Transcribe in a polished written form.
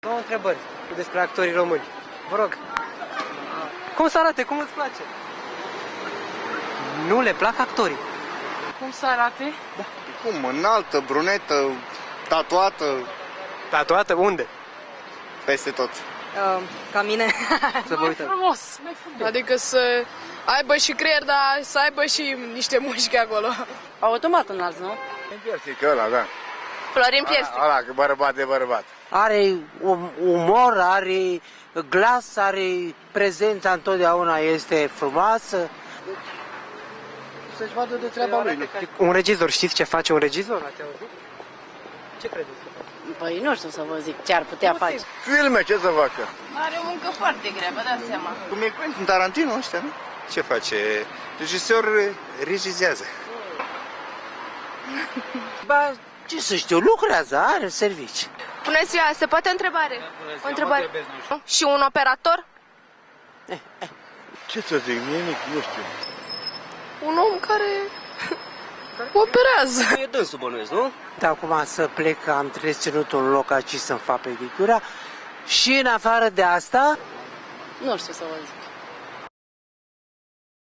Două întrebări despre actorii români. Vă rog. Cum să arate? Cum îți place? Nu le plac actorii. Cum să arate? Da. Cum? Înaltă, brunetă, tatuată. Tatuată? Unde? Peste tot. Ca mine. Să vă uitați. Frumos. Adică să aibă și creier, dar să aibă și niște mușchi acolo. Automat înalți, nu? Piersic, ăla, da. Florin Piersic. Ăla, că bărbat de bărbat. Are umor, are glas, are prezența întotdeauna este frumoasă. Să-și vadă de treaba lui. Un regizor, știți ce face un regizor? Ați auzit? Ce credeți că face? Păi nu știu să vă zic ce ar putea face. Filme, ce să facă? Are o muncă foarte grea, vă dați seama. Cum e Quentin Tarantino ăștia, nu? Ce face? Regizor regizează. Ba, ce să știu, lucrează, are servici. Bună ziua, se poate întrebare? O întrebare. Și un operator? Ce să zic, nimic, nu știu. Un om care operează. E dânsul bănuiesc, nu? Acum să plec, am ținut un loc aici să-mi fac pedicura. Și în afară de asta, Nu știu să vă zic.